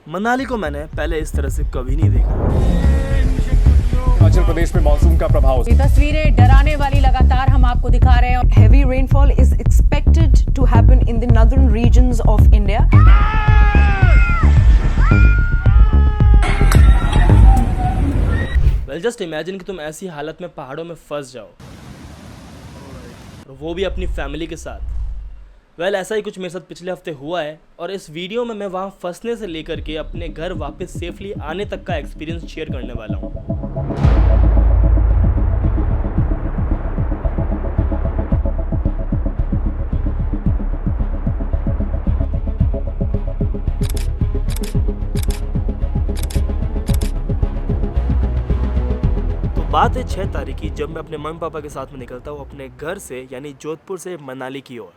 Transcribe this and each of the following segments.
मनाली को मैंने पहले इस तरह से कभी नहीं देखा। हिमाचल प्रदेश में मानसून का प्रभाव। ये तस्वीरें डराने वाली लगातार हम आपको दिखा रहे हैं। Heavy rainfall is expected to happen in the northern regions of India. Well just imagine कि तुम ऐसी हालत में पहाड़ों में फंस जाओ, और वो भी अपनी फैमिली के साथ। वेल ऐसा ही कुछ मेरे साथ पिछले हफ्ते हुआ है, और इस वीडियो में मैं वहाँ फंसने से लेकर के अपने घर वापस सेफली आने तक का एक्सपीरियंस शेयर करने वाला हूँ। बात है 6 तारीख की, जब मैं अपने मम्मी पापा के साथ में निकलता हूँ अपने घर से, यानी जोधपुर से मनाली की ओर।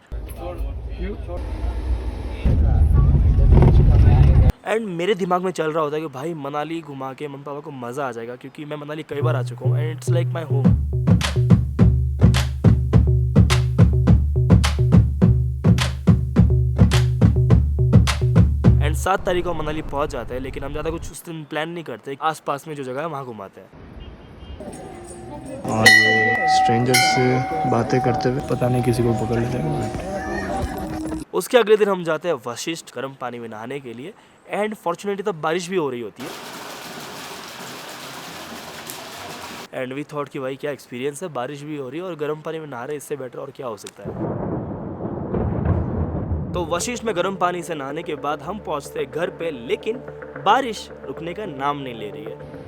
एंड मेरे दिमाग में चल रहा होता है कि भाई मनाली घुमा के मम्मी पापा को मज़ा आ जाएगा, क्योंकि मैं मनाली कई बार आ चुका हूँ and it's like my home. And 7 तारीख को मनाली पहुँच जाता है, लेकिन हम ज़्यादा कुछ उस दिन प्लान नहीं करते, आसपास में जो जगह है वहाँ घुमाते हैं। और ये स्ट्रेंजर से बातें करते हुए पता नहीं किसी को पकड़ लेते हैं। उसके अगले दिन हम जाते हैं वशिष्ठ गर्म पानी में नहाने के लिए, एंड फॉर्चुनेटली तब बारिश भी हो रही होती है। एंड वी थॉट कि भाई क्या एक्सपीरियंस है, बारिश भी हो रही है और गर्म पानी में नहा रहे, इससे बेटर और क्या हो सकता है। तो वशिष्ठ में गर्म पानी से नहाने के बाद हम पहुंचते हैं घर पे, लेकिन बारिश रुकने का नाम नहीं ले रही है।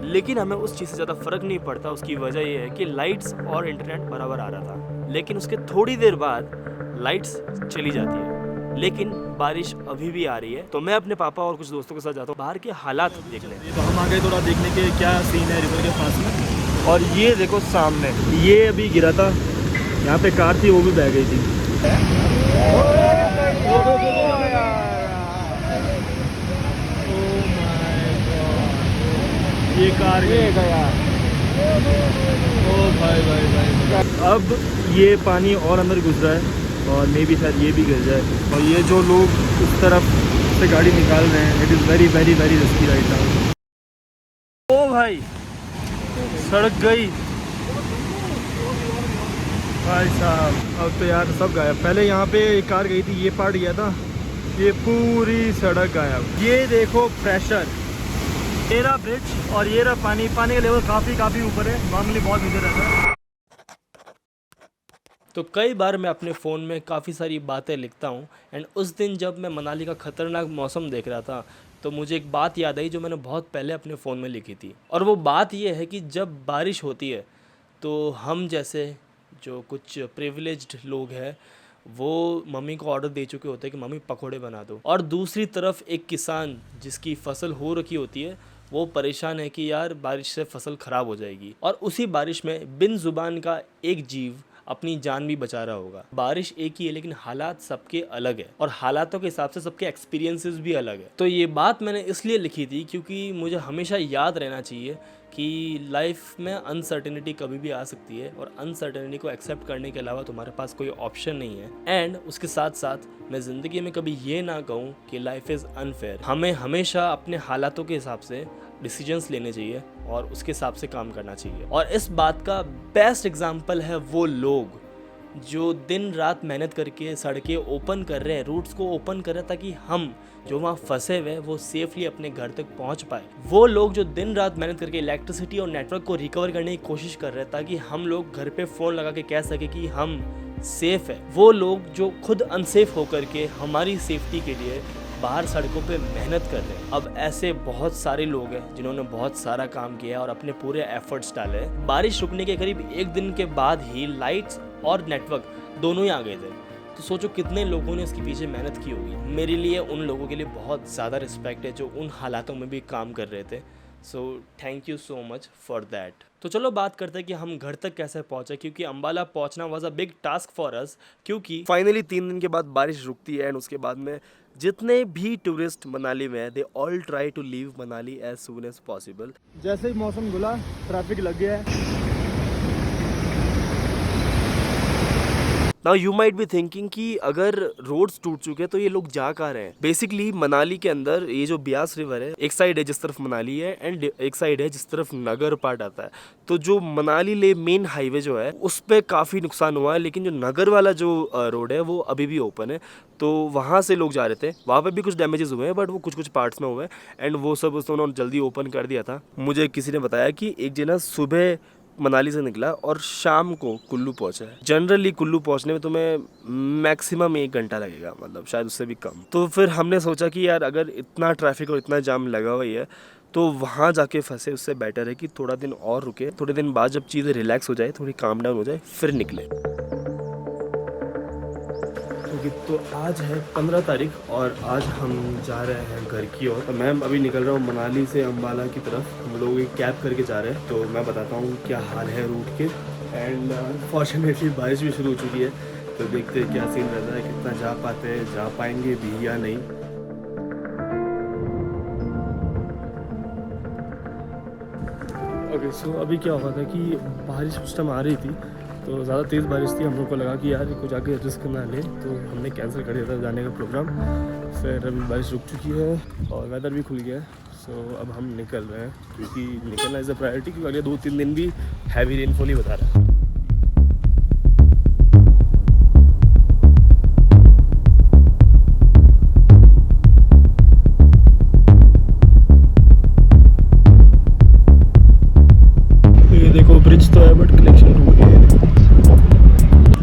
लेकिन हमें उस चीज़ से ज़्यादा फर्क नहीं पड़ता। उसकी वजह ये है कि लाइट्स और इंटरनेट बराबर आ रहा था, लेकिन उसके थोड़ी देर बाद लाइट्स चली जाती है, लेकिन बारिश अभी भी आ रही है। तो मैं अपने पापा और कुछ दोस्तों के साथ जाता हूँ बाहर के हालात देखने। तो हम आ गए थोड़ा देखने के क्या सीन है रिवर के पास में। और ये देखो सामने, ये अभी गिरा था, यहाँ पे कार थी वो भी बह गई थी। ये कार गया। ओ भाई भाई भाई, अब ये पानी और अंदर घुस रहा है और मे भी शायद ये भी गिर जाए। और ये जो लोग उस तरफ से गाड़ी निकाल रहे हैं, it is very very very risky right now. Oh भाई सड़क गई भाई साहब, अब तो यार सब गायब। पहले यहाँ पे एक कार गई थी, ये पार्ट गया था, ये पूरी सड़क गायब। ये देखो प्रेशर, ये रहा ब्रिज और ये रहा पानी। पानी का लेवल काफ़ी ऊपर है, नॉर्मली बहुत नीचे रहता है। तो कई बार मैं अपने फ़ोन में काफ़ी सारी बातें लिखता हूँ, एंड उस दिन जब मैं मनाली का ख़तरनाक मौसम देख रहा था, तो मुझे एक बात याद आई जो मैंने बहुत पहले अपने फ़ोन में लिखी थी। और वो बात ये है कि जब बारिश होती है तो हम जैसे जो कुछ प्रिविलेज्ड लोग हैं, वो मम्मी को ऑर्डर दे चुके होते हैं कि मम्मी पकोड़े बना दो, और दूसरी तरफ एक किसान जिसकी फसल हो रखी होती है, वो परेशान है कि यार बारिश से फसल ख़राब हो जाएगी, और उसी बारिश में बिन ज़ुबान का एक जीव अपनी जान भी बचा रहा होगा। बारिश एक ही है, लेकिन हालात सबके अलग है, और हालातों के हिसाब से सबके एक्सपीरियंसेस भी अलग है। तो ये बात मैंने इसलिए लिखी थी क्योंकि मुझे हमेशा याद रहना चाहिए कि लाइफ में अनसर्टेनिटी कभी भी आ सकती है, और अनसर्टेनिटी को एक्सेप्ट करने के अलावा तुम्हारे पास कोई ऑप्शन नहीं है। एंड उसके साथ साथ मैं ज़िंदगी में कभी ये ना कहूँ कि लाइफ इज़ अनफेयर। हमें हमेशा अपने हालातों के हिसाब से डिसीजंस लेने चाहिए और उसके हिसाब से काम करना चाहिए। और इस बात का बेस्ट एग्जाम्पल है वो लोग जो दिन रात मेहनत करके सड़कें ओपन कर रहे हैं, रूट्स को ओपन कर रहे हैं, ताकि हम जो वहाँ फंसे हुए हैं वो सेफली अपने घर तक पहुँच पाए। वो लोग जो दिन रात मेहनत करके इलेक्ट्रिसिटी और नेटवर्क को रिकवर करने की कोशिश कर रहे हैं, ताकि हम लोग घर पे फ़ोन लगा के कह सके कि हम सेफ़ है। वो लोग जो खुद अनसेफ होकर के हमारी सेफ्टी के लिए बाहर सड़कों पे मेहनत कर रहे हैं। अब ऐसे बहुत सारे लोग हैं जिन्होंने बहुत सारा काम किया और अपने पूरे एफर्ट्स डाले। बारिश रुकने के करीब 1 दिन के बाद ही लाइट्स और नेटवर्क दोनों ही आ गए थे। तो सोचो कितने लोगों ने इसके पीछे मेहनत की होगी। मेरे लिए उन लोगों के लिए बहुत ज़्यादा रिस्पेक्ट है जो उन हालातों में भी काम कर रहे थे। So thank you so much for that. तो चलो बात करते हैं कि हम घर तक कैसे पहुँचे, क्योंकि अम्बाला पहुँचना was a big task for us. क्योंकि फाइनली 3 दिन के बाद बारिश रुकती है, एंड उसके बाद में जितने भी टूरिस्ट मनाली में हैं, they all try to leave Manali as soon as possible. जैसे ही मौसम खुला, ट्रैफिक लग गया है। Now you might be thinking कि अगर रोड्स टूट चुके हैं तो ये लोग जा कहाँ रहे हैं। बेसिकली मनाली के अंदर ये जो ब्यास रिवर है, एक साइड है जिस तरफ मनाली है एंड एक साइड है जिस तरफ नगर पार्ट आता है। तो जो मनाली ले मेन हाईवे जो है उस पर काफ़ी नुकसान हुआ है, लेकिन जो नगर वाला जो रोड है वो अभी भी ओपन है। तो वहाँ से लोग जा रहे थे, वहाँ पे भी कुछ डैमेजेस हुए हैं बट वो कुछ कुछ पार्ट्स में हुए हैं एंड वो सब उन्होंने जल्दी ओपन कर दिया था। मुझे किसी ने बताया कि एक जना सुबह मनाली से निकला और शाम को कुल्लू पहुंचा है। जनरली कुल्लू पहुंचने में तुम्हें मैक्सिमम 1 घंटा लगेगा, मतलब शायद उससे भी कम। तो फिर हमने सोचा कि यार अगर इतना ट्रैफिक और इतना जाम लगा हुआ ही है तो वहाँ जाके फंसे उससे बेटर है कि थोड़ा दिन और रुके, थोड़े दिन बाद जब चीज़ें रिलैक्स हो जाए, थोड़ी काम डाउन हो जाए, फिर निकले। तो आज है 15 तारीख और आज हम जा रहे हैं घर की ओर। तो मैं अभी निकल रहा हूँ मनाली से अम्बाला की तरफ। हम लोग एक कैब करके जा रहे हैं, तो मैं बताता हूँ क्या हाल है रूट के। एंड फॉर्चुनेटली बारिश भी शुरू हो चुकी है, तो देखते हैं क्या सीन रहता है, कितना जा पाते हैं, जा पाएंगे भी या नहीं। ओके सो अभी क्या हुआ था कि बारिश उस टाइम आ रही थी, तो ज़्यादा तेज़ बारिश थी। हम लोग को लगा कि यार कुछ आगे रिस्क ना ले, तो हमने कैंसिल कर दिया था जाने का प्रोग्राम। फिर अभी बारिश रुक चुकी है और वेदर भी खुल गया है। सो अब हम निकल रहे हैं, क्योंकि निकलना इज़ अ प्रायोरिटी, क्योंकि अगले 2-3 दिन भी हैवी रेनफॉल ही बता रहा है। देखो ब्रिज तो है बट कनेक्शन टूट गया है।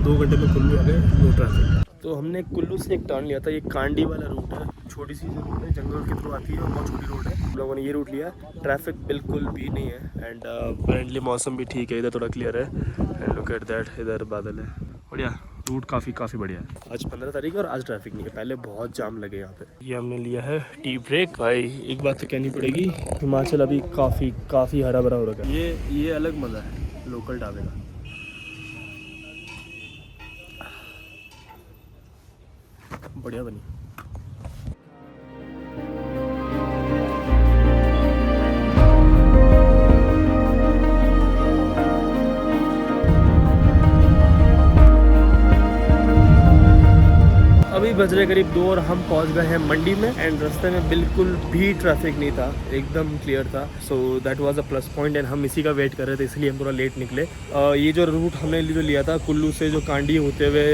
2 घंटे में कुल्लू आ गए, नो ट्रैफिक। तो हमने कुल्लू से एक टर्न लिया था, ये कांडी वाला रूट है, छोटी सी रूट है, जंगल के थ्रू आती है और बहुत छोटी रोड है। हम लोगों ने ये रूट लिया, ट्रैफिक बिल्कुल भी नहीं है एंड अपेरेंटली मौसम भी ठीक है, इधर थोड़ा क्लियर है एंड लुक एट दैट, इधर बादल है, बढ़िया। रूट काफ़ी बढ़िया है। आज 15 तारीख है और आज ट्रैफिक नहीं है, पहले बहुत जाम लगे यहाँ पे। ये हमने लिया है टी ब्रेक। भाई एक बात तो कहनी पड़ेगी, हिमाचल अभी काफ़ी हरा भरा हो रखा है। ये अलग मज़ा है लोकल ढाबे का। बढ़िया बनी। अभी बज रहे करीब 2 और हम पहुंच गए हैं मंडी में एंड रास्ते में बिल्कुल भी ट्रैफिक नहीं था, एकदम क्लियर था। So that was a plus point and हम इसी का वेट कर रहे थे, इसलिए हम थोड़ा लेट निकले। ये जो रूट हमने जो लिया था कुल्लू से जो कांडी होते हुए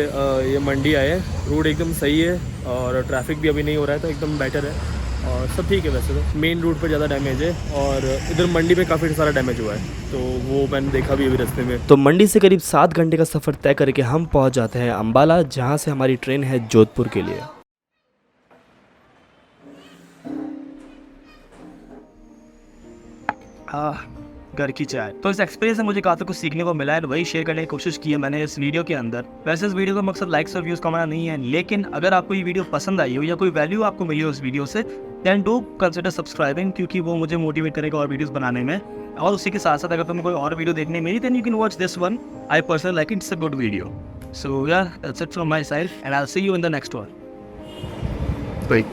ये मंडी आए, रूट एकदम सही है और ट्रैफिक भी अभी नहीं हो रहा है, तो एकदम बेटर है और सब ठीक है। वैसे तो मेन रूट पर ज़्यादा डैमेज है और इधर मंडी में काफ़ी सारा डैमेज हुआ है, तो वो मैंने देखा भी अभी रास्ते में। तो मंडी से करीब 7 घंटे का सफ़र तय करके हम पहुंच जाते हैं अम्बाला, जहां से हमारी ट्रेन है जोधपुर के लिए। घर की चाय। तो इस एक्सपीरियंस से मुझे काफ़ी कुछ सीखने को मिला है, वही शेयर करने की कोशिश की है मैंने इस वीडियो के अंदर। वैसे इस वीडियो का मकसद लाइक्स और व्यूज़ कमाना नहीं है, लेकिन अगर आपको ये वीडियो पसंद आई हो या कोई वैल्यू आपको मिली हो इस वीडियो से, दैन डू कंसिडर सब्सक्राइबिंग, क्योंकि वो मुझे मोटिवेट करेगा और वीडियोज़ बनाने में। और उसी के साथ साथ अगर तुम्हें कोई और वीडियो देखने मेरी, than you can watch this one. I personally like it's a good video. So ya that's it from my side and I will see you in the next one. Bye.